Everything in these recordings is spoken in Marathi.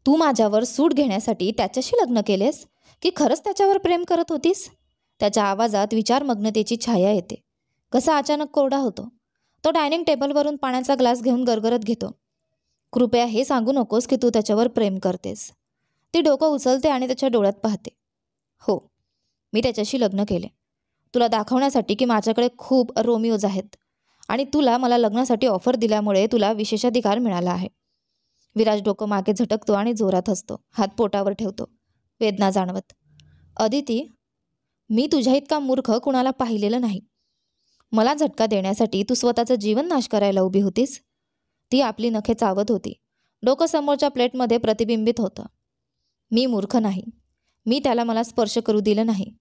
तू माझ्यावर सूट घेण्यासाठी त्याच्याशी लग्न केलेस की खरंच त्याच्यावर प्रेम करत होतीस? त्याच्या आवाजात विचारमग्नतेची छाया येते. कसा अचानक कोरडा होतो. तो डायनिंग टेबलवरून पाण्याचा ग्लास घेऊन गरगरत घेतो. कृपया हे सांगू नकोस की तू त्याच्यावर प्रेम करतेस. ती डोकं उचलते आणि त्याच्या डोळ्यात पाहते. हो, मी त्याच्याशी लग्न केले. तुला दाखवण्यासाठी की माझ्याकडे खूप रोमिओज आहेत आणि तुला मला लग्नासाठी ऑफर दिल्यामुळे तुला विशेषाधिकार मिळाला आहे. विराज डोकं मागे झटकतो आणि जोरात हसतो. हात पोटावर ठेवतो, वेदना जाणवत. अदिती, मी तुझ्या इतका मूर्ख कुणाला पाहिलेलं नाही. मला झटका देण्यासाठी तू स्वतःचं जीवन नाश करायला उभी होतीस. ती आपली नखे चावत होती. डोकं समोरच्या प्लेटमध्ये प्रतिबिंबित होतं. मी मूर्ख नाही. मी त्याला मला स्पर्श करू दिलं नाही.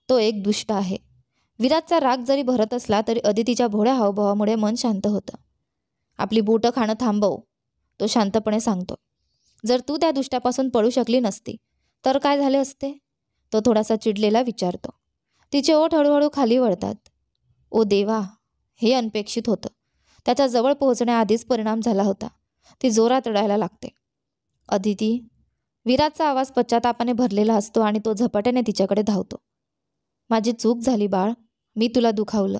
तो एक दुष्ट आहे. विराजचा राग जरी भरत असला तरी अदितीच्या भोळ्या हावभावामुळे मन शांत होतं. आपली बोटं खाणं थांबव, तो शांतपणे सांगतो. जर तू त्या दुष्टापासून पळू शकली नसती तर काय झाले असते? तो थोडासा चिडलेला विचारतो. तिचे ओठ हळूहळू खाली वळतात. ओ देवा, हे अनपेक्षित होतं. त्याच्या जवळ पोहोचण्याआधीच परिणाम झाला होता. ती जोरात रडायला लागते. अदिती, विराजचा आवाज पश्चातापाने भरलेला असतो आणि तो झपाट्याने तिच्याकडे धावतो. माझी चूक झाली बाळ. मी तुला दुखावलं.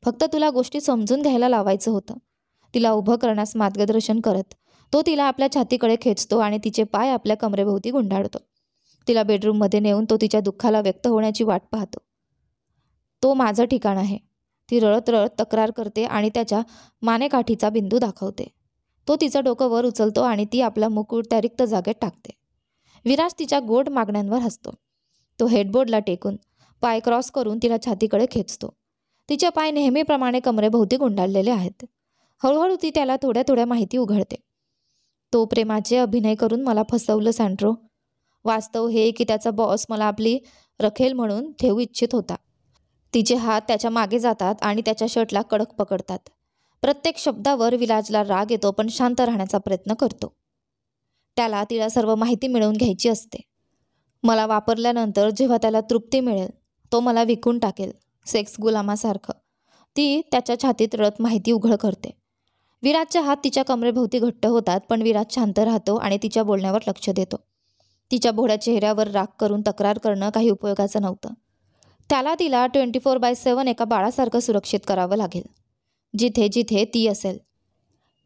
फक्त तुला गोष्टी समजून घ्यायला लावायचं होतं. तिला उभं करण्यास मार्गदर्शन करत तो तिला आपल्या छातीकडे खेचतो आणि तिचे पाय आपल्या कमरेभोवती गुंडाळतो. तिला बेडरूममध्ये नेऊन तो तिच्या दुःखाला व्यक्त होण्याची वाट पाहतो. तो माझं ठिकाण आहे, ती रळत रळत तक्रार करते आणि त्याच्या मानेकाठीचा बिंदू दाखवते. तो तिचं डोकं वर उचलतो आणि ती आपला मुकुट त्या रिक्त जागेत टाकते. विराज तिच्या गोड मागण्यांवर हसतो. तो हेडबोर्डला टेकून पाय क्रॉस करून तिला छातीकडे खेचतो. तिचे पाय नेहमीप्रमाणे कमरेभोवती गुंडाळलेले आहेत. हळूहळू ती त्याला थोड्या थोड्या माहिती उघडते. तो प्रेमाचे अभिनय करून मला फसवलं सँड्रो. वास्तव हे की त्याचा बॉस मला आपली रखेल म्हणून ठेवू इच्छित होता. तिचे हात त्याच्या मागे जातात आणि त्याच्या शर्टला कडक पकडतात. प्रत्येक शब्दावर विराजला राग येतो पण शांत राहण्याचा प्रयत्न करतो. त्याला तिला सर्व माहिती मिळवून घ्यायची असते. मला वापरल्यानंतर जेव्हा त्याला तृप्ती मिळेल तो मला विकून टाकेल, सेक्स गुलामासारखं. ती त्याच्या छातीत रळत माहिती उघड करते. विराजचे हात तिच्या कमरेभोवती घट्ट होतात पण विराज शांत राहतो आणि तिच्या बोलण्यावर लक्ष देतो. तिच्या भोळ्या चेहऱ्यावर राग करून तक्रार करणं काही उपयोगाचं नव्हतं. त्याला तिला 24/7 एका बाळासारखं सुरक्षित करावं लागेल, जिथे जिथे ती असेल.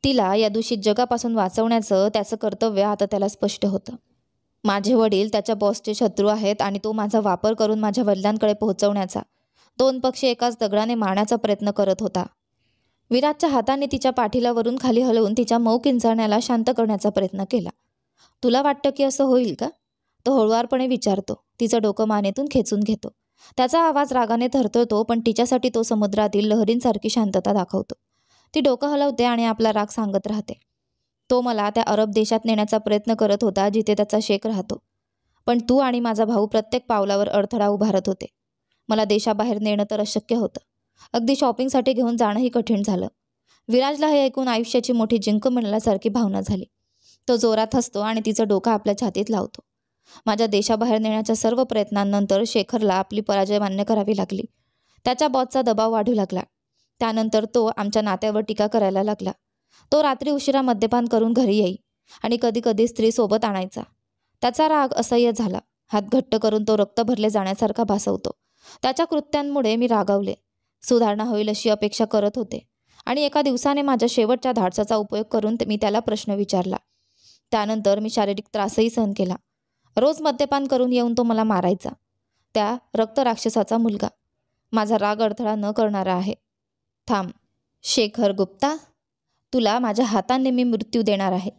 तिला या दूषित जगापासून वाचवण्याचं त्याचं कर्तव्य आता त्याला स्पष्ट होतं. माझे वडील त्याच्या बॉसचे शत्रू आहेत आणि तो माझा वापर करून माझ्या वडिलांकडे पोहोचवण्याचा, 2 पक्षी एकाच दगडाने मारण्याचा प्रयत्न करत होता. विराजच्या हाताने तिच्या पाठीला वरून खाली हलवून तिच्या मऊ किंचाळण्याला शांत करण्याचा प्रयत्न केला. तुला वाटतं की असं होईल का? तो हळुवारपणे विचारतो. तिचं डोकं मानेतून खेचून घेतो. त्याचा आवाज रागाने थरथरतो पण तिच्यासाठी तो समुद्रातील लहरींसारखी शांतता दाखवतो. ती डोकं हलवते आणि आपला राग सांगत राहते. तो मला त्या अरब देशात नेण्याचा प्रयत्न करत होता जिथे त्याचा शेख राहतो. पण तू आणि माझा भाऊ प्रत्येक पावलावर अडथळा उभारत होते. मला देशाबाहेर नेणं तर अशक्य होतं. अगदी शॉपिंगसाठी घेऊन जाणंही कठीण झालं. विराजला हे ऐकून आयुष्याची मोठी जिंक मिळाल्यासारखी भावना झाली. तो जोरात हसतो आणि तिचं डोकं आपल्या छातीत लावतो. माझ्या देशाबाहेर नेण्याच्या सर्व प्रयत्नांनंतर शेखरला आपली पराजय मान्य करावी लागली. त्याच्या बॉसचा दबाव वाढू लागला. त्यानंतर तो आमच्या नात्यावर टीका करायला लागला. तो रात्री उशिरा मद्यपान करून घरी येई आणि कधीकधी स्त्री सोबत आणायचा. त्याचा राग असह्य झाला. हात घट्ट करून तो रक्त भरले जाण्यासारखा भासवतो. त्याच्या कृत्यांमुळे मी रागावले. सुधारणा होईल अशी अपेक्षा करत होते आणि एका दिवसाने माझ्या शेवटच्या धाडसाचा उपयोग करून मी त्याला प्रश्न विचारला. त्यानंतर मी शारीरिक त्रासही सहन केला. रोज मद्यपान करून येऊन तो मला मारायचा. त्या रक्तराक्षसाचा मुलगा. माझा राग अडथळा न करणारा आहे. थांब शेखर गुप्ता, तुला माझ्या हाताने मी मृत्यू देणार आहे.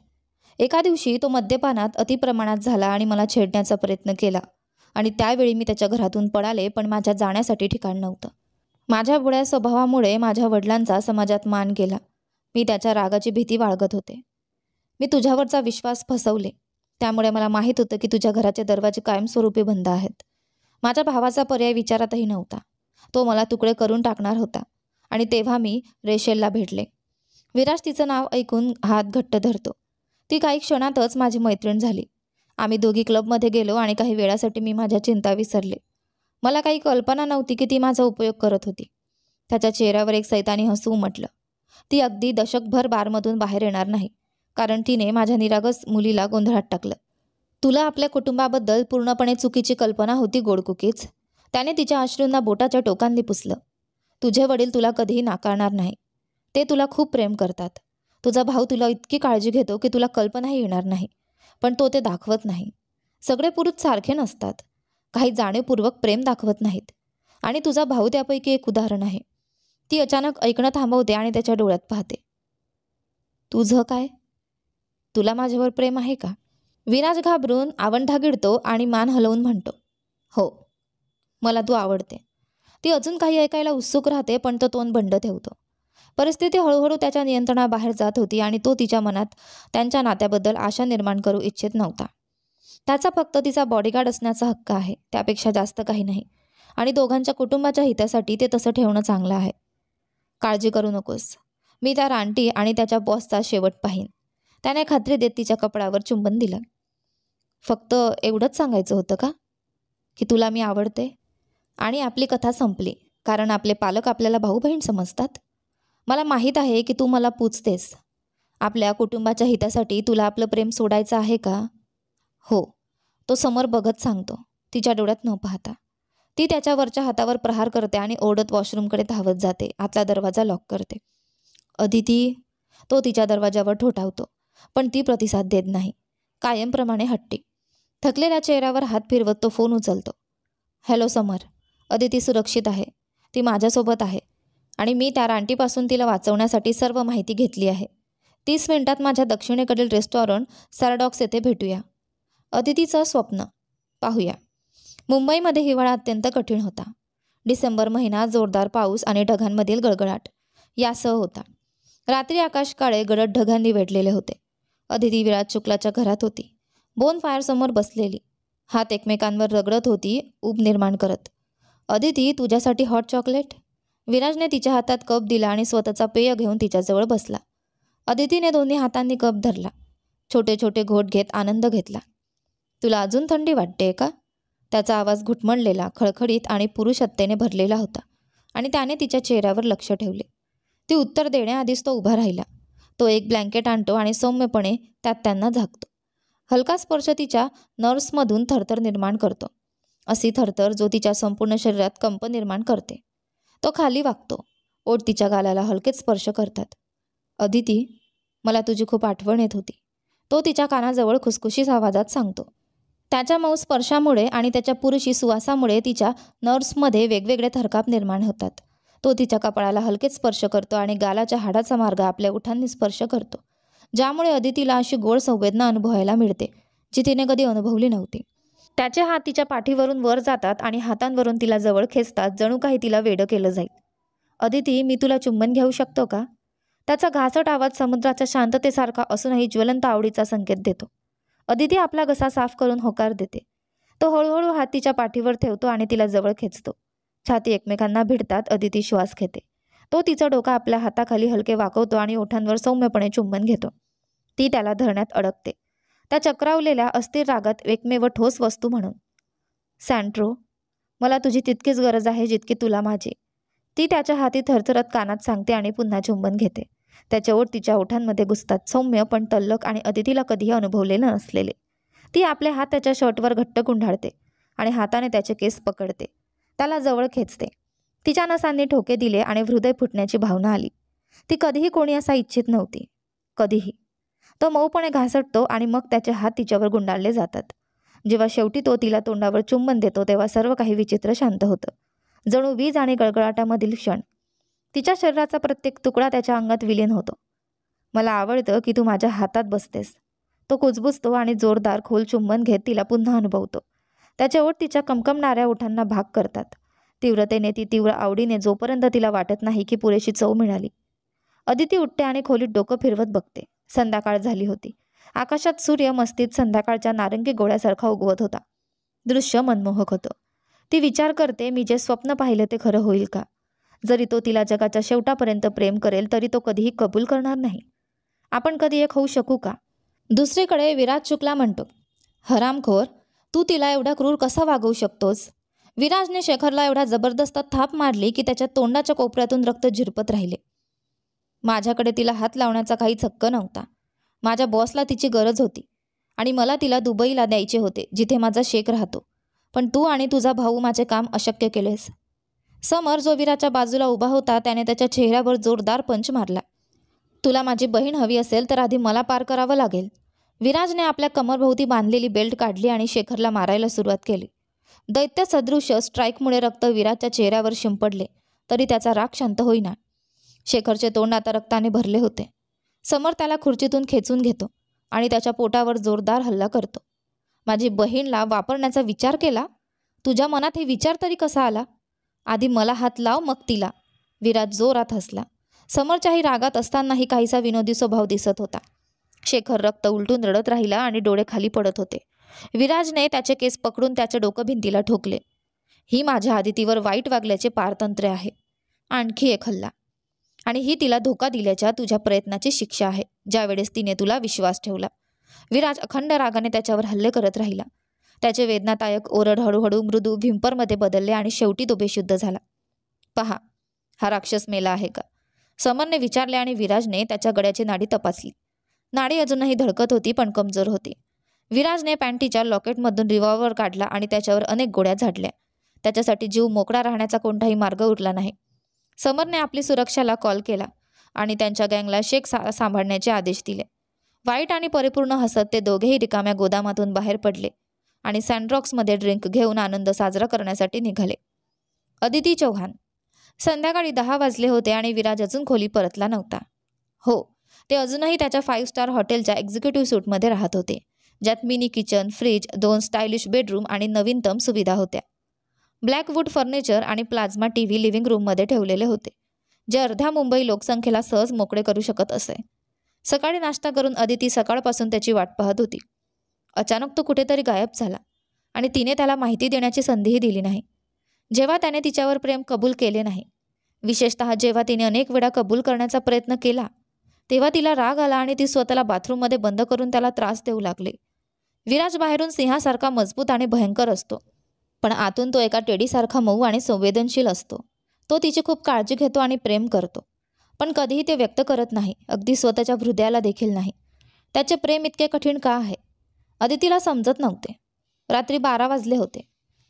एका दिवशी तो मद्यपानात अतिप्रमाणात झाला आणि मला छेडण्याचा प्रयत्न केला आणि त्यावेळी मी त्याच्या घरातून पळाले पण माझ्या जाण्यासाठी ठिकाण नव्हतं. माझ्या बुड्या स्वभावामुळे माझ्या वडिलांचा समाजात मान गेला. मी त्याच्या रागाची भीती बाळगत होते. मी तुझ्यावरचा विश्वास फसवले. त्यामुळे मला माहीत होतं की तुझ्या घराचे दरवाजे कायमस्वरूपी बंद आहेत. माझ्या भावाचा पर्याय विचारातही नव्हता. तो मला तुकडे करून टाकणार होता आणि तेव्हा मी रेशेलला भेटले. विराज तिचं नाव ऐकून हात घट्ट धरतो. ती काही क्षणातच माझी मैत्रीण झाली. आम्ही दोघी क्लबमध्ये गेलो आणि काही वेळासाठी मी माझ्या चिंता विसरले. मला काही कल्पना नव्हती की ती माझा उपयोग करत होती. त्याच्या चेहऱ्यावर एक सैतानी हसू उमटलं. ती अगदी दशकभर बारमधून बाहेर येणार नाही कारण तिने माझ्या निरागस मुलीला गोंधळात टाकलं. तुला आपल्या कुटुंबाबद्दल पूर्णपणे चुकीची कल्पना होती गोडकुकीच. त्याने तिच्या अश्रूंना बोटाच्या टोकांनी पुसलं. तुझे वडील तुला कधीही नाकारणार नाही. ते तुला खूप प्रेम करतात. तुझा भाऊ तुला इतकी काळजी घेतो की तुला कल्पनाही येणार नाही. पण तो ते दाखवत नाही. सगळे पुरुष सारखे नसतात. काही जाणीवपूर्वक प्रेम दाखवत नाहीत. आणि तुझा भाऊ त्यापैकी एक उदाहरण आहे. ती अचानक ऐकणं थांबवते आणि त्याच्या डोळ्यात पाहते. तुझं काय? तुला माझ्यावर प्रेम आहे का? विराज घाबरून आवंढा गिळतो आणि मान हलवून म्हणतो, हो, मला तू आवडते. ती अजून काही ऐकायला उत्सुक राहते, पण तो तोंड बंड ठेवतो. परिस्थिती हळूहळू त्याच्या नियंत्रणाबाहेर जात होती आणि तो तिच्या मनात त्यांच्या नात्याबद्दल आशा निर्माण करू इच्छित नव्हता. त्याचा फक्त तिचा बॉडीगार्ड असण्याचा हक्क आहे, त्यापेक्षा जास्त काही नाही. आणि दोघांच्या कुटुंबाच्या हितासाठी ते तसं ठेवणं चांगलं आहे. काळजी करू नकोस. मी त्या रानटी आणि त्याच्या बॉसचा शेवट पाहीन. त्याने खात्री देत तिच्या कपडावर चुंबन दिलं. फक्त एवढंच सांगायचं होतं का, की तुला मी आवडते? आणि आपली कथा संपली, कारण आपले पालक आपल्याला भाऊ बहीण समजतात. मला माहीत आहे की तू मला पूजतेस. आपल्या कुटुंबाच्या हितासाठी तुला आपलं प्रेम सोडायचं आहे का? हो, तो समोर बघत सांगतो, तिच्या डोळ्यात न पाहता. ती त्याच्यावरच्या हातावर प्रहार करते आणि ओढत वॉशरूमकडे धावत जाते. आतला दरवाजा लॉक करते. अदिती, तो तिच्या दरवाजावर ठोठावतो, पण ती प्रतिसाद देत नाही. कायमप्रमाणे हट्टी. थकलेल्या चेहऱ्यावर हात फिरवत तो फोन उचलतो. हॅलो समर, अदिती सुरक्षित आहे. ती माझ्यासोबत आहे आणि मी त्या रानटीपासून तिला वाचवण्यासाठी सर्व माहिती घेतली आहे. 30 मिनिटात माझ्या दक्षिणेकडील रेस्टॉरंट सॅरडॉक्स येथे भेटूया. अदितीचं स्वप्न पाहूया. मुंबईमध्ये हिवाळा अत्यंत कठीण होता. डिसेंबर महिना जोरदार पाऊस आणि ढगांमधील गडगडाट यासह होता. रात्री आकाश काळे गडद ढगांनी वेढलेले होते. अदिती विराज शुक्लाच्या घरात होती. बोन फायरसमोर बसलेली, हात एकमेकांवर रगडत होती, ऊब निर्माण करत. अदिती, तुझ्यासाठी हॉट चॉकलेट? विराजने तिच्या हातात कप दिला आणि स्वतःचा पेय घेऊन तिच्याजवळ बसला. अदितीने दोन्ही हातांनी कप धरला. छोटे छोटे घोट घेत आनंद घेतला. तुला अजून थंडी वाटते का? त्याचा आवाज घुटमळलेला, खळखळीत आणि पुरुषत्वेने भरलेला होता आणि त्याने तिच्या चेहऱ्यावर लक्ष ठेवले. ती उत्तर देण्याआधीच तो उभा राहिला. तो एक ब्लँकेट आणतो आणि सौम्यपणे त्यात त्यांना झाकतो. हलका स्पर्श तिच्या नर्व्समधून थरथर निर्माण करतो. अशी थरथर जो तिच्या संपूर्ण शरीरात कंप निर्माण करते. तो खाली वाकतो. ओठ तिच्या गालाला हलकेच स्पर्श करतात. अदिती, मला तुझी खूप आठवण येत होती. तो तिच्या कानाजवळ खुसखुशीत आवाजात सांगतो. त्याच्या मऊ स्पर्शामुळे आणि त्याच्या पुरुषी सुवासामुळे तिच्या नर्व्समध्ये वेगवेगळे थरकाप निर्माण होतात. तो तिच्या कपाळाला हलकेच स्पर्श करतो आणि गालाच्या हाडाचा मार्ग आपल्या ओठांनी स्पर्श करतो, ज्यामुळे अदितीला अशी गोड संवेदना अनुभवायला मिळते जी तिने कधी अनुभवली नव्हती. त्याचे हात तिच्या पाठीवरून वर जातात आणि हातांवरून तिला जवळ खेचतात, जणू काही तिला वेडं केलं जाईल. अदिती, मी तुला चुंबन घेऊ शकतो का? त्याचा घासट आवाज समुद्राच्या शांततेसारखा असूनही ज्वलंत आवडीचा संकेत देतो. अदिती आपला घसा साफ करून होकार देते. तो हळूहळू हात तिच्या पाठीवर ठेवतो आणि तिला जवळ खेचतो. छाती एकमेकांना भिडतात. अदिती श्वास घेते. तो तिचा डोका आपल्या हाताखाली हलके वाकवतो आणि ओठांवर सौम्यपणे चुंबन घेतो. ती त्याला धरण्यात अडकते, त्या चक्रावलेल्या अस्थिर रागात एकमेव ठोस वस्तू म्हणून. सँड्रो, मला तुझी तितकीच गरज आहे जितकी तुला माझी. ती त्याच्या हाती थरथरत कानात सांगते आणि पुन्हा चुंबन घेते. त्याचे ओठ तिच्या ओठांमध्ये घुसतात, सौम्य पण तल्लख आणि अदितीला कधीही अनुभवलेले नसलेले. ती आपले हात त्याच्या शर्टवर घट्ट गुंडाळते आणि हाताने त्याचे केस पकडते, त्याला जवळ खेचते. तिच्या नसांनी ठोके दिले आणि हृदय फुटण्याची भावना आली. ती कधीही कोणी असा इच्छित नव्हती, कधीही. तो मऊपणे घासटतो आणि मग त्याचे हात तिच्यावर गुंडाळले जातात. जेव्हा शेवटी तो तिला तोंडावर चुंबन देतो तेव्हा सर्व काही विचित्र शांत होतं, जणू वीज आणि गळगळाटामधील क्षण. तिच्या शरीराचा प्रत्येक तुकडा त्याच्या अंगात विलीन होतो. मला आवडतं की तू माझ्या हातात बसतेस. तो कुजबुजतो आणि जोरदार खोल चुंबन घेत तिला पुन्हा अनुभवतो. त्याचे ओठ तिच्या कमकमणाऱ्या ओठांना भाग करतात. तीव्रतेने, ती तीव्र आवडीने, जोपर्यंत तिला वाटत नाही की पुरेशी चव मिळाली. अदिती उठते आणि खोलीत डोकं फिरवत बघते. संध्याकाळ झाली होती. आकाशात सूर्य मस्तीत संध्याकाळच्या नारंगी गोळ्यासारखा उगवत होता. दृश्य मनमोहक होतं. ती विचार करते, मी जे स्वप्न पाहिलं ते खरं होईल का? जरी तो तिला जगाच्या शेवटापर्यंत प्रेम करेल तरी तो कधीही कबूल करणार नाही. आपण कधी एक होऊ शकू का? दुसरीकडे विराज शुक्ला म्हणतो, हरामखोर, तू तिला एवढा क्रूर कसा वागवू शकतोस? विराजने शेखरला एवढा जबरदस्त थाप मारली की त्याच्या तोंडाच्या कोपऱ्यातून रक्त झिरपत राहिले. माझ्याकडे तिला हात लावण्याचा काहीच हक्क नव्हता. माझ्या बॉसला तिची गरज होती. आणि मला तिला दुबईला द्यायचे होते, जिथे माझा शेख राहतो. पण तू आणि तुझा भाऊ माझे काम अशक्य केलेस. समर, जो विराजच्या बाजूला उभा होता, त्याने त्याच्या चेहऱ्यावर जोरदार पंच मारला. तुला माझी बहीण हवी असेल तर आधी मला पार करावं लागेल. विराजने आपल्या कमरभोवती बांधलेली बेल्ट काढली आणि शेखरला मारायला सुरुवात केली. दैत्य सदृश स्ट्राईकमुळे रक्त विराजच्या चेहऱ्यावर शिंपडले, तरी त्याचा राग शांत होईना. शेखरचे तोंड आता रक्ताने भरले होते. समर त्याला खुर्चीतून खेचून घेतो आणि त्याच्या पोटावर जोरदार हल्ला करतो. माझी बहीणला वापरण्याचा विचार केला? तुझ्या मनात हे विचार तरी कसा आला? आधी मला हात लाव, मग तिला. विराज जोरात हसला. समरच्याही रागात असतानाही काहीसा विनोदी स्वभाव दिसत होता. शेखर रक्त उलटून रडत राहिला आणि डोळे खाली पडत होते. विराजने त्याचे केस पकडून त्याचे डोकं भिंतीला ठोकले. ही माझ्या आदितीवर वाईट वागल्याचे पारतंत्र्य आहे. आणखी एक हल्ला. आणि ही तिला धोका दिल्याच्या तुझ्या प्रयत्नाची शिक्षा आहे, ज्यावेळेस तिने तुला विश्वास ठेवला. विराज अखंड रागाने त्याच्यावर हल्ले करत राहिला. त्याचे वेदनादायक ओरड हळूहळू मृदू व्हिंपरमध्ये बदलले आणि शेवटी तो बेशुद्ध झाला. पहा, हा राक्षस मेला आहे का? समरने विचारले आणि विराजने त्याच्या गळ्याची नाडी तपासली. नाडी अजूनही धडकत होती, पण कमजोर होती. विराजने पॅन्टीच्या लॉकेटमधून रिव्हॉल्वर काढला आणि त्याच्यावर अनेक गोळ्या झाडल्या. त्याच्यासाठी जीव मोकळा राहण्याचा कोणताही मार्ग उरला नाही. समरने आपली सुरक्षाला कॉल केला आणि त्यांच्या गँगला शेख सांभाळण्याचे आदेश दिले. वाईट आणि परिपूर्ण हसत ते दोघेही रिकाम्या गोदामातून बाहेर पडले आणि सँडरॉक्समध्ये ड्रिंक घेऊन आनंद साजरा करण्यासाठी निघाले. अदिती चौहान. संध्याकाळी 10 वाजले होते आणि विराज अजून खोली परतला नव्हता. हो, ते अजूनही त्याच्या 5 स्टार हॉटेलच्या एक्झिक्युटिव्ह सूटमध्ये राहत होते, ज्यात mini kitchen, fridge, 2 stylish bedroom आणि नवीनतम सुविधा होत्या. ब्लॅकवूड फर्निचर आणि प्लाझ्मा टीव्ही लिव्हिंग रूममध्ये ठेवलेले होते, जे अर्ध्या मुंबई लोकसंख्येला सहज मोकळे करू शकत असे. सकाळी नाश्ता करून अदिती सकाळपासून त्याची वाट पाहत होती. अचानक तो कुठेतरी गायब झाला आणि तिने त्याला माहिती देण्याची संधीही दिली नाही. जेव्हा त्याने तिच्यावर प्रेम कबूल केले नाही, विशेषतः जेव्हा तिने अनेक वेळा कबूल करण्याचा प्रयत्न केला, तेव्हा तिला राग आला आणि ती स्वतःला बाथरूममध्ये बंद करून त्याला त्रास देऊ लागले. विराज बाहेरून सिंहासारखा मजबूत आणि भयंकर असतो, पण आतून तो एका टेडीसारखा मऊ आणि संवेदनशील असतो. तो तिची खूप काळजी घेतो आणि प्रेम करतो, पण कधीही ते व्यक्त करत नाही, अगदी स्वतःच्या हृदयाला देखील नाही. त्याचे प्रेम इतके कठीण का आहे? अदितीला समजत नव्हते. रात्री 12 वाजले होते.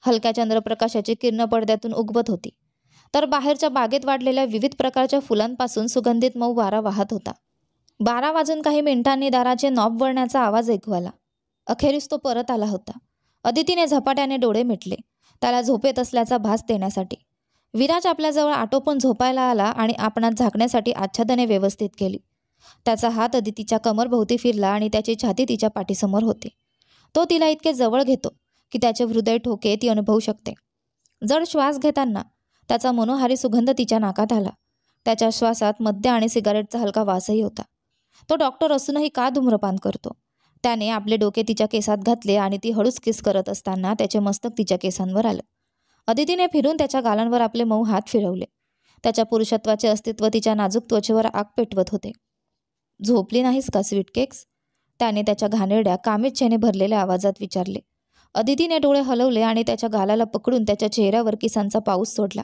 हलक्या चंद्रप्रकाशाची किरण पडद्यातून उगवत होती, तर बाहेरच्या बागेत वाढलेल्या विविध प्रकारच्या फुलांपासून सुगंधित मऊ वारा वाहत होता. 12 वाजून काही मिनिटांनी दाराचे नॉब वळण्याचा आवाज ऐकू आला. अखेरीस तो परत आला होता. अदितीने झपाट्याने डोळे मिटले, त्याला झोपेत असल्याचा भास देण्यासाठी. विराज आपल्याजवळ आटोपून झोपायला आला आणि आपणात झाकण्यासाठी आच्छादने व्यवस्थित केली. त्याचा हात अदितीच्या कमरभोवती फिरला आणि त्याची छाती तिच्या पाठीसमोर होती. तो तिला इतके जवळ घेतो की त्याचे हृदय ठोके ती अनुभवू शकते. जड श्वास घेताना त्याचा मनोहारी सुगंध तिच्या नाकात आला. त्याच्या श्वासात मद्य आणि सिगारेटचा हलका वासही होता. तो डॉक्टर असूनही का धूम्रपान करतो? त्याने आपले डोके तिच्या केसात घातले आणि ती हळूच किस करत असताना त्याचे मस्तक तिच्या केसांवर आलं. अदितीने फिरून त्याच्या गालांवर आपले मऊ हात फिरवले. त्याच्या पुरुषत्वाचे अस्तित्व तिच्या नाजूक त्वचेवर आग पेटवत होते. झोपली नाहीस का स्वीटकेक्स? त्याने त्याच्या घाणेरड्या कामिच्छेने भरलेल्या आवाजात विचारले. अदितीने डोळे हलवले आणि त्याच्या गालाला पकडून त्याच्या चेहऱ्यावर किसांचा पाऊस सोडला.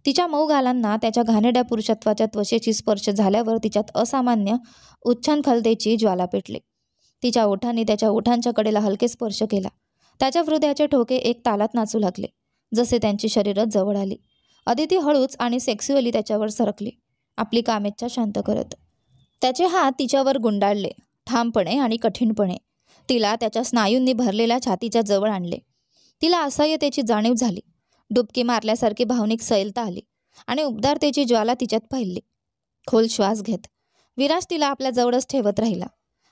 तिच्या मऊ गालांना त्याच्या घाणेरड्या पुरुषत्वाच्या त्वचेची स्पर्श झाल्यावर तिच्यात असामान्य उच्छृंखलतेची ज्वाला पेटली. तिच्या ओठांनी त्याच्या ओठांच्या कडेला हलके स्पर्श केला. त्याच्या हृदयाचे ठोके एक तालात नाचू लागले, जसे त्यांची शरीरच जवळ आली. अदिती हळूच आणि सेक्स्युअली त्याच्यावर सरकली, आपली कामेच्छा शांत करत. त्याचे हात तिच्यावर गुंडाळले, ठामपणे आणि कठीणपणे. तिला त्याच्या स्नायूंनी भरलेल्या छातीच्या जवळ आणले. तिला असह्यतेची जाणीव झाली. डुबकी मारल्यासारखी भावनिक सैलता आली आणि उबदारतेची ज्वाला तिच्यात पाहिली. खोल श्वास घेत विराज तिला आपल्या जवळच ठेवत राहिला.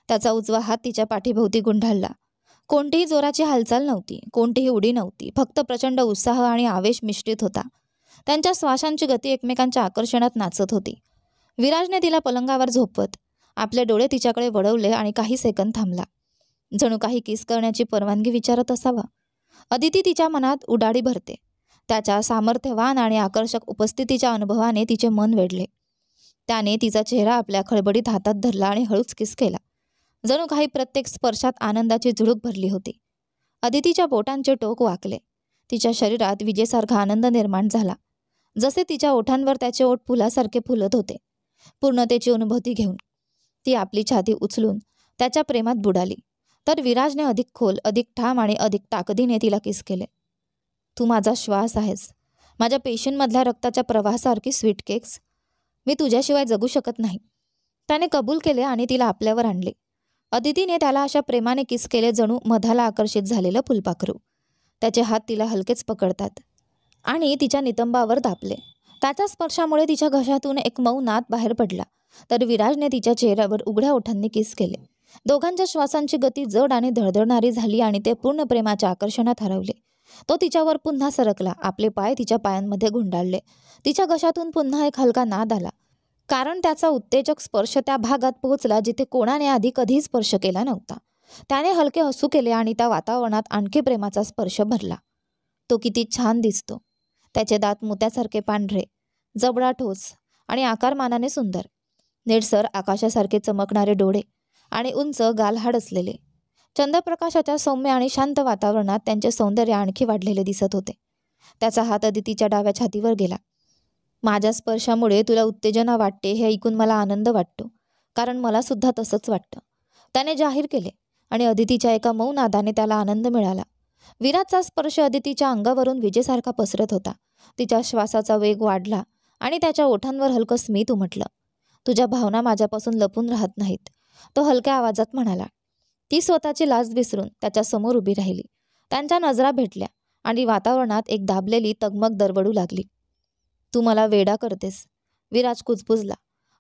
त्याचा उजवा हात तिच्या पाठीभोवती गुंडाळला. कोणतीही जोराची हालचाल नव्हती, कोणतीही उडी नव्हती, फक्त प्रचंड उत्साह आणि आवेश मिश्रित होता. त्यांच्या श्वासांची गती एकमेकांच्या आकर्षणात नाचत होती. विराजने तिला पलंगावर झोपवत आपले डोळे तिच्याकडे वळवले आणि काही सेकंद थांबला, जणू काही किस करण्याची परवानगी विचारत असावा. अदिती तिच्या मनात उडाडी भरते. त्याच्या सामर्थ्यवान आणि आकर्षक उपस्थितीच्या अनुभवाने तिचे मन वेढले. त्याने तिचा चेहरा आपल्या खळबळीत हातात धरला आणि हळूच किस केला, जणू काही प्रत्येक स्पर्शात आनंदाची झुळूक भरली होती. अदितीच्या बोटांचे टोक वाकले. तिच्या शरीरात विजेसारखा आनंद निर्माण झाला, जसे तिच्या ओठांवर त्याचे ओठ फुलासारखे फुलत होते. पूर्णतेची अनुभूती घेऊन ती आपली छाती उचलून त्याच्या प्रेमात बुडाली. तर विराजने अधिक खोल, अधिक ठाम आणि अधिक ताकदीने तिला किस केले. तू माझा श्वास आहेस, माझ्या पेशींमधल्या रक्ताच्या प्रवाहासारखी स्वीट केक्स. मी तुझ्याशिवाय जगू शकत नाही. त्याने कबूल केले आणि तिला आपल्यावर आणले. अदितीने त्याला अशा प्रेमाने किस केले जणू मधाला आकर्षित झालेलं फुलपाखरू. त्याचे हात तिला हलकेच पकडतात आणि तिच्या नितंबावर दाबले. त्याच्या स्पर्शामुळे तिच्या घशातून एक मऊ नाद बाहेर पडला. तर विराजने तिच्या चेहऱ्यावर उघड्या ओठांनी किस केले. दोघांच्या श्वासांची गती जड आणि धडधडणारी झाली आणि ते पूर्ण प्रेमाच्या आकर्षणात हरवले. तो तिच्यावर पुन्हा सरकला, आपले पाय तिच्या पायांमध्ये गुंडाळले. तिच्या घशातून पुन्हा एक हलका नाद आला, कारण त्याचा उत्तेजक स्पर्श त्या भागात पोहोचला जिथे कोणाने आधी कधीही स्पर्श केला नव्हता. त्याने हलके हसू केले आणि त्या वातावरणात आणखी प्रेमाचा स्पर्श भरला. तो किती छान दिसतो. त्याचे दात मोत्यासारखे पांढरे, जबडा ठोस आणि आकारमानाने सुंदर. निळसर आकाशासारखे चमकणारे डोळे आणि उंच गालहाड असलेले. चंद्रप्रकाशाच्या सौम्य आणि शांत वातावरणात त्यांचे सौंदर्य आणखी वाढलेले दिसत होते. त्याचा हात अदितीच्या डाव्या छातीवर गेला. माझ्या स्पर्शामुळे तुला उत्तेजना वाटते हे ऐकून मला आनंद वाटतो, कारण मला सुद्धा तसंच वाटतं, त्याने जाहीर केले. आणि अदितीच्या एका मऊ नादाने त्याला आनंद मिळाला. विराजचा स्पर्श अदितीच्या अंगावरून विजेसारखा पसरत होता. तिच्या श्वासाचा वेग वाढला आणि त्याच्या ओठांवर हलकं स्मित उमटलं. तुझ्या भावना माझ्यापासून लपून राहत नाहीत, तो हलक्या आवाजात म्हणाला. ती स्वतःची लाज विसरून त्याच्या समोर उभी राहिली. त्यांच्या नजरा भेटल्या आणि वातावरणात एक दाबलेली तगमग दरवळू लागली. तू मला वेडा करतेस, विराज कुजबुजला.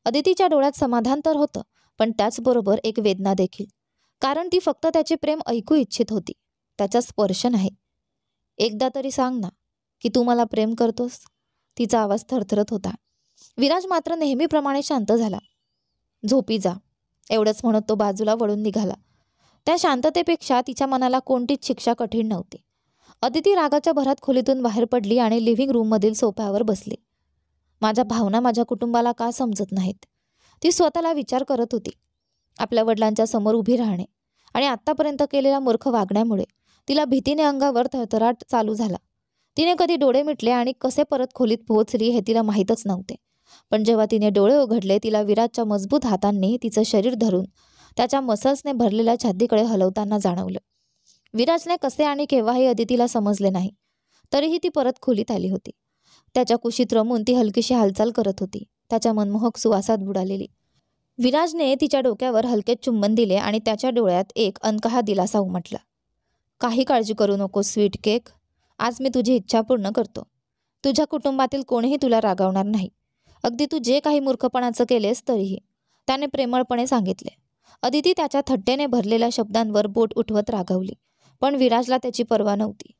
अदितीच्या डोळ्यात समाधान तर होतं, पण त्याचबरोबर एक वेदना देखील, कारण ती फक्त त्याचे प्रेम ऐकू इच्छित होती, त्याचा स्पर्श नाही. एकदा तरी सांग ना की तू मला प्रेम करतोस. तिचा आवाज थरथरत होता. विराज मात्र नेहमीप्रमाणे शांत झाला. झोपी जा, एवढंच म्हणत तो बाजूला वळून निघाला. त्या शांततेपेक्षा तिच्या मनाला कोणतीच शिक्षा कठीण नव्हती. अदिती रागाच्या भरात खोलीतून बाहेर पडली आणि लिव्हिंग रूममधील सोफ्यावर बसली. माझ्या भावना माझ्या कुटुंबाला का समजत नाहीत, ती स्वतःला विचार करत होती. आपल्या वडिलांच्या समोर उभी राहणे आणि आत्तापर्यंत केलेल्या मूर्ख वागण्यामुळे तिला भीतीने अंगावर थरथराट चालू झाला. तिने कधी डोळे मिटले आणि कसे परत खोलीत पोहोचली हे तिला माहीतच नव्हते. पण जेव्हा तिने डोळे उघडले, तिला विराजच्या मजबूत हातांनी तिचं शरीर धरून त्याच्या मसल्सने भरलेल्या छातीकडे हलवताना जाणवलं. विराजने कसे आणि केव्हाही अदितीला समजले नाही, तरीही ती परत खोलीत आली होती. त्याच्या कुशीत रमून ती हलकीशी हालचाल करत होती, त्याच्या मनमोहक सुवासात बुडालेली. विराजने तिच्या डोक्यावर हलके चुंबन दिले आणि त्याच्या डोळ्यात एक अनकहा दिलासा उमटला. काही काळजी करू नको स्वीट केक, आज मी तुझी इच्छा पूर्ण करतो. तुझ्या कुटुंबातील कोणीही तुला रागावणार नाही, अगदी तू जे काही मूर्खपणाचं केलेस तरीही, त्याने प्रेमळपणे सांगितले. अदिती त्याच्या थट्टेने भरलेल्या शब्दांवर बोट उठवत रागावली, पण विराजला त्याची पर्वा नव्हती.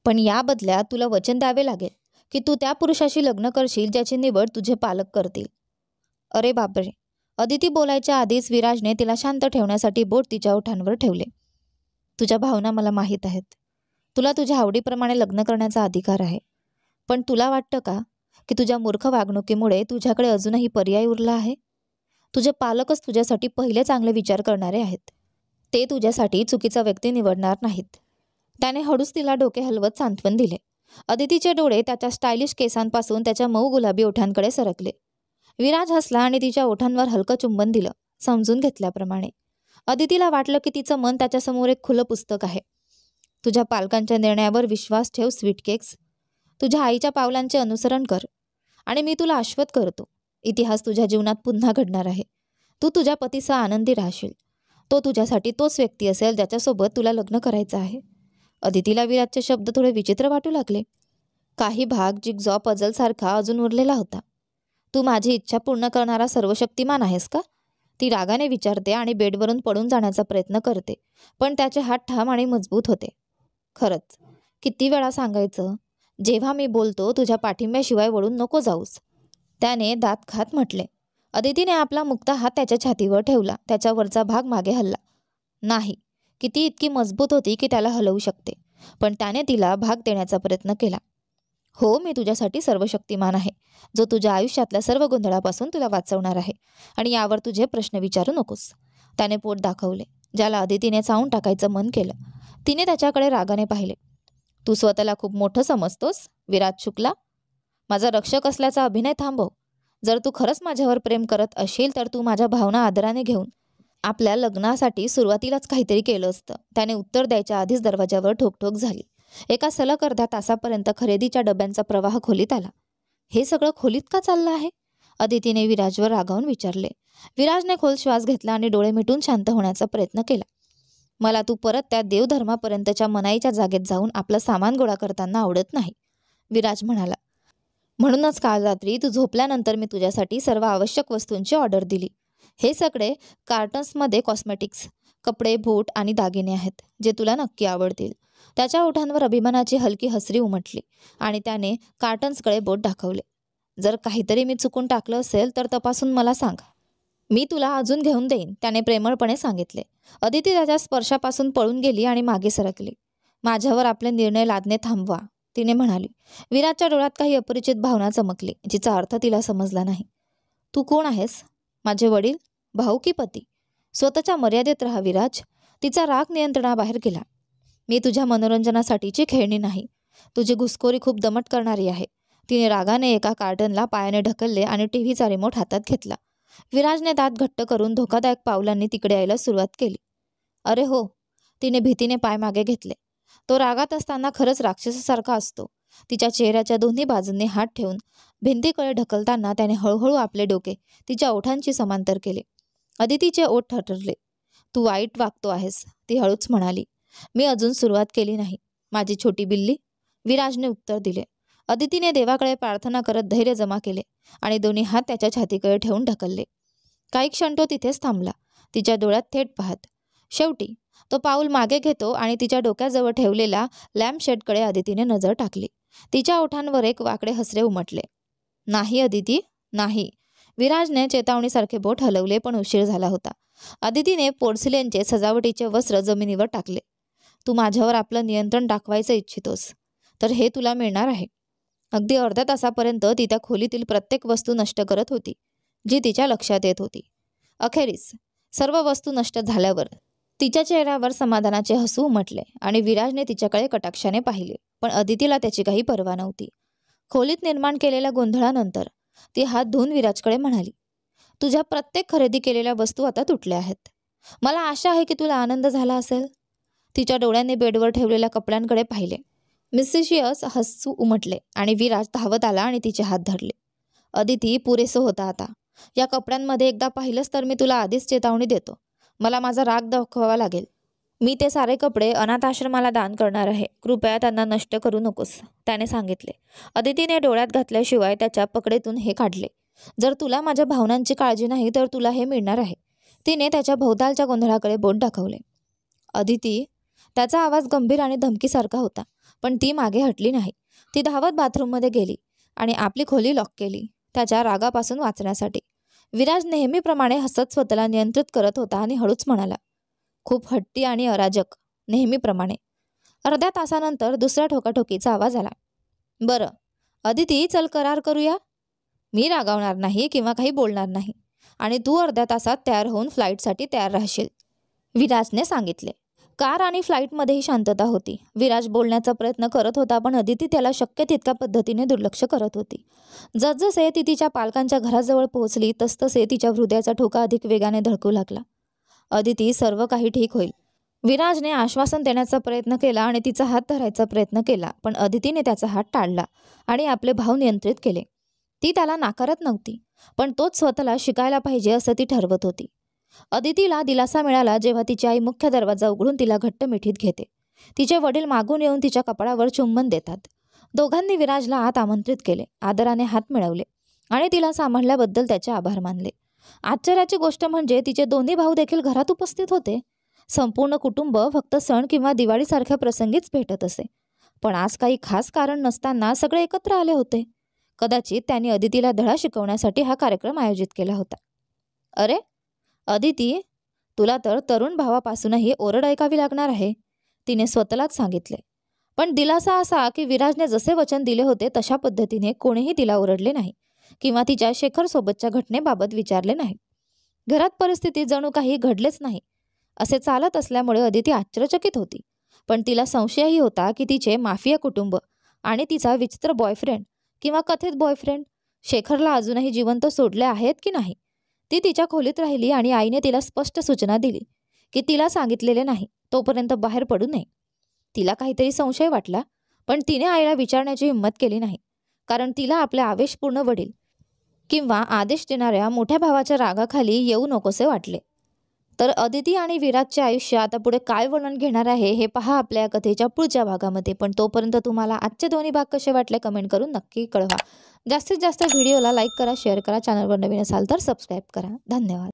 पण या बदल्यात तुला वचन द्यावे लागेल की तू त्या पुरुषाशी लग्न करशील ज्याची निवड तुझे पालक करतील. अरे बापरे, अदिती बोलायच्या आधीच विराजने तिला शांत ठेवण्यासाठी बोट तिच्या ओठांवर ठेवले. तुझ्या भावना मला माहीत आहेत. तुला तुझ्या आवडीप्रमाणे लग्न करण्याचा अधिकार आहे. पण तुला वाटतं का की तुझ्या मूर्ख वागणुकीमुळे तुझ्याकडे अजूनही पर्याय उरला आहे? तुझे पालकच तुझ्यासाठी पहिले चांगले विचार करणारे आहेत. ते तुझ्यासाठी चुकीचा व्यक्ती निवडणार नाहीत. त्याने हळूच तिला डोके हलवत सांत्वन दिले. अदितीचे डोळे त्याच्या स्टायलिश केसांपासून त्याच्या मऊ गुलाबी ओठांकडे सरकले. विराज हसला आणि तिच्या ओठांवर हलकं चुंबन दिलं, समजून घेतल्याप्रमाणे. अदितीला वाटलं की तिचं मन त्याच्यासमोर एक खुलं पुस्तक आहे. तुझ्या पालकांच्या निर्णयावर विश्वास ठेव स्वीट केक्स. तुझ्या आईच्या पावलांचे अनुसरण कर आणि मी तुला आश्वत करतो, इतिहास तुझ्या जीवनात पुन्हा घडणार आहे. तू तुझ्या पतीसह आनंदी राहशील. तो तुझ्यासाठी तोच व्यक्ती असेल ज्याच्यासोबत तुला लग्न करायचं आहे. अदितीला विराजचे शब्द थोडे विचित्र वाटू लागले. काही भाग जिगजॉ पझलसारखा अजून उरलेला होता. तू माझी इच्छा पूर्ण करणारा सर्वशक्तिमान आहेस का? ती रागाने विचारते आणि बेडवरून पडून जाण्याचा प्रयत्न करते, पण त्याचे हात ठाम आणि मजबूत होते. खरंच, किती वेळा सांगायचं, जेव्हा मी बोलतो तुझ्या पाठिंब्याशिवाय वळून नको जाऊस, त्याने दात खात म्हटले. अदितीने आपला मुक्ता हात त्याच्या छातीवर ठेवला, त्याच्या वरचा भाग मागे हलला. नाही, की ती इतकी मजबूत होती की त्याला हलवू शकते, पण त्याने तिला भाग देण्याचा प्रयत्न केला. हो, मी तुझ्यासाठी सर्वशक्तिमान आहे, जो तुझ्या आयुष्यातल्या सर्व गोंधळापासून तुला वाचवणार आहे, आणि यावर तुझे प्रश्न विचारू नकोस. त्याने पोट दाखवले, ज्याला अदितीने चावून टाकायचं मन केलं. तिने त्याच्याकडे रागाने पाहिले. तू स्वतःला खूप मोठं समजतोस विराज शुक्ला. माझा रक्षक असल्याचा अभिनय थांबव. जर तू खरंच माझ्यावर प्रेम करत असशील तर तू माझ्या भावना आदराने घेऊन आपल्या लग्नासाठी सुरुवातीलाच काहीतरी केलं असतं. त्याने उत्तर द्यायच्या आधीच दरवाजावर ठोकठोक झाली. एका सलग अर्ध्या तासापर्यंत खरेदीच्या डब्यांचा प्रवाह खोलीत आला. हे सगळं खोलीत का चाललं आहे? अदितीने विराजवर रागावून विचारले. विराजने खोल श्वास घेतला आणि डोळे मिटून शांत होण्याचा प्रयत्न केला. मला तू परत त्या देवधर्मापर्यंतच्या मनाईच्या जागेत जाऊन आपलं सामान गोळा करताना आवडत नाही, विराज म्हणाला. म्हणूनच काल रात्री तू झोपल्यानंतर मी तुझ्यासाठी सर्व आवश्यक वस्तूंची ऑर्डर दिली. हे सगळे कार्टन्समध्ये कॉस्मेटिक्स, कपडे, बूट आणि दागिने आहेत, जे तुला नक्की आवडतील. त्याच्या ओठांवर अभिमानाची हलकी हसरी उमटली आणि त्याने कार्टन्सकडे बोट दाखवले. जर काहीतरी मी चुकून टाकलं असेल तर तपासून मला सांग. मी तुला अजून घेऊन देईन, त्याने प्रेमळपणे सांगितले. अदिती त्याच्या स्पर्शापासून पळून गेली आणि मागे सरकली. माझ्यावर आपले निर्णय लादणे थांबवा, तिने म्हणाली. विराजच्या डोळ्यात काही अपरिचित भावना चमकली, जिचा अर्थ तिला समजला नाही. तू कोण आहेस? माझे वडील, भाऊ की पती? स्वतःच्या मर्यादेत राहा विराज. तिचा राग नियंत्रणाबाहेर गेला. मी तुझ्या मनोरंजनासाठीची खेळणी नाही. तुझी घुसखोरी खूप दमट करणारी आहे. तिने रागाने एका कार्टनला पायाने ढकलले आणि टीव्हीचा रिमोट हातात घेतला. विराजने दात घट्ट करून धोकादायक पावलांनी तिकडे यायला सुरुवात केली. अरे हो, तिने भीतीने पाय मागे घेतले. तो रागात असताना खरंच राक्षसासारखा असतो. तिच्या चेहऱ्याच्या दोन्ही बाजूंनी हात ठेवून भिंतीकडे ढकलताना त्याने हळूहळू आपले डोके तिच्या ओठांशी समांतर केले. अदितीचे ओठ ठरले. तू वाईट वागतो आहेस, ती हळूच म्हणाली. मी अजून सुरुवात केली नाही, माझी छोटी बिल्ली, विराजने उत्तर दिले. अदितीने देवाकडे प्रार्थना करत धैर्य जमा केले आणि दोन्ही हात त्याच्या छातीकडे ठेवून ढकलले. काही क्षण तो तिथेच थांबला, तिच्या डोळ्यात थेट पाहत. शेवटी तो पाऊल मागे घेतो आणि तिच्या डोक्याजवळ ठेवलेला लॅम्पशेडकडे अदितीने नजर टाकली. तिच्या ओठांवर एक वाकडे हसरे उमटले. नाही अदिती, नाही. विराजने चेतावणीसारखे बोट हलवले, पण उशीर झाला होता. अदितीने पोर्सिलेनचे सजावटीचे वस्त्र जमिनीवर टाकले. तू माझ्यावर आपलं नियंत्रण दाखवायचं इच्छितोस, तर हे तुला मिळणार आहे. अगदी अर्ध्या तासापर्यंत ती त्या खोलीतील प्रत्येक वस्तू नष्ट करत होती, जी तिच्या लक्षात येत होती. अखेरीस सर्व वस्तू नष्ट झाल्यावर तिच्या चेहऱ्यावर समाधानाचे हसू उमटले आणि विराजने तिच्याकडे कटाक्षाने पाहिले, पण अदितीला त्याची काही पर्वा नव्हती. खोलीत निर्माण केलेल्या गोंधळानंतर ती हात धुवून विराजकडे म्हणाली. तुझ्या प्रत्येक खरेदी केलेल्या वस्तू आता तुटल्या आहेत. मला आशा आहे की तुला आनंद झाला असेल. तिच्या डोळ्यांनी बेडवर ठेवलेल्या कपड्यांकडे पाहिले. मिस्टिशियस हसू उमटले आणि विराज धावत आला आणि तिचे हात धरले. अदिती, पुरेसं होता आता. या कपड्यांमध्ये एकदा पाहिलंस तर मी तुला आधीच चेतावणी देतो, मला माझा राग दाखवावा लागेल. मी ते सारे कपडे अनाथ आश्रमाला दान करणार आहे, कृपया त्यांना नष्ट करू नकोस, त्याने सांगितले. अदितीने डोळ्यात घातल्याशिवाय त्याच्या पकडेतून हे काढले. जर तुला माझ्या भावनांची काळजी नाही तर तुला हे मिळणार आहे. तिने त्याच्या भोवतालच्या गोंधळाकडे बोट दाखवले. अदिती, त्याचा आवाज गंभीर आणि धमकीसारखा होता, पण ती मागे हटली नाही. ती धावत बाथरूममध्ये गेली आणि आपली खोली लॉक केली, त्याच्या रागापासून वाचण्यासाठी. विराज नेहमीप्रमाणे हसत स्वतःला नियंत्रित करत होता आणि हळूच म्हणाला, खूप हट्टी आणि अराजक, नेहमीप्रमाणे. अर्ध्या तासानंतर दुसऱ्या ठोकाठोकीचा आवाज आला. बरं अदिती, चल करार करूया. मी रागावणार नाही किंवा काही बोलणार नाही आणि तू अर्ध्या तासात तयार होऊन फ्लाईटसाठी तयार राहशील, विराजने सांगितले. कार आणि फ्लाईटमध्येही शांतता होती. विराज बोलण्याचा प्रयत्न करत होता, पण अदिती त्याला शक्य तितक्या पद्धतीने दुर्लक्ष करत होती. जसजसे ती तिच्या पालकांच्या घराजवळ पोहोचली तसतसे तिच्या हृदयाचा ठोका अधिक वेगाने धडकू लागला. अदिती, सर्व काही ठीक होईल, विराजने आश्वासन देण्याचा प्रयत्न केला आणि तिचा हात धरायचा प्रयत्न केला, पण अदितीने त्याचा हात टाळला आणि आपले भाव नियंत्रित केले. ती त्याला नाकारत नव्हती, पण तोच स्वतःला शिकायला पाहिजे असं ती ठरवत होती. अदितीला दिलासा मिळाला जेव्हा तिची आई मुख्य दरवाजा उघडून तिला घट्ट मिठीत घेते. तिचे वडील मागून येऊन तिच्या कपाळावर चुंबन देतात. दोघांनी विराजला आत आमंत्रित केले, आदराने हात मिळवले आणि तिला सांभाळल्याबद्दल त्याचे आभार मानले. आश्चर्याची गोष्ट म्हणजे तिचे दोन्ही भाऊ देखील घरात उपस्थित होते. संपूर्ण कुटुंब फक्त सण किंवा दिवाळीसारख्या प्रसंगीच भेटत असे, पण आज काही खास कारण नसताना सगळे एकत्र आले होते. कदाचित त्यांनी अदितीला धडा शिकवण्यासाठी हा कार्यक्रम आयोजित केला होता. अरे अदिती, तुला तर तरुण भावापासूनही ओरड ऐकावी लागणार आहे, तिने स्वतःलाच सांगितले. पण दिलासा असा की विराजने जसे वचन दिले होते तशा पद्धतीने कोणीही तिला ओरडले नाही किंवा तिच्या शेखरसोबतच्या घटनेबाबत विचारले नाही. घरात परिस्थिती जणू काही घडलेच नाही असे चालत असल्यामुळे अदिती आश्चर्यचकित होती, पण तिला संशयही होता की तिचे माफिया कुटुंब आणि तिचा विचित्र बॉयफ्रेंड किंवा कथित बॉयफ्रेंड शेखरला अजूनही जिवंत सोडले आहेत की नाही. ती तिच्या खोलीत राहिली आणि आईने तिला स्पष्ट सूचना दिली की तिला सांगितलेले नाही तोपर्यंत बाहेर पडू नये. तिला काहीतरी संशय वाटला, पण तिने आईला विचारण्याची हिंमत केली नाही, कारण तिला आपल्या आवेशपूर्ण वडील किंवा आदेश देणाऱ्या मोठ्या भावाच्या रागाखाली येऊ नकोसे वाटले. तर अदिती आणि विराजचे आयुष्य आता पुढे काय वळण घेणार आहे हे पहा आपल्या कथेच्या पुढच्या भागामध्ये. पण तोपर्यंत तुम्हाला आजचे दोन्ही भाग कसे वाटले कमेंट करून नक्की कळवा. जास्तीत जास्त व्हिडिओला लाईक करा, शेअर करा. चॅनलवर नवीन असाल तर सबस्क्राईब करा. धन्यवाद.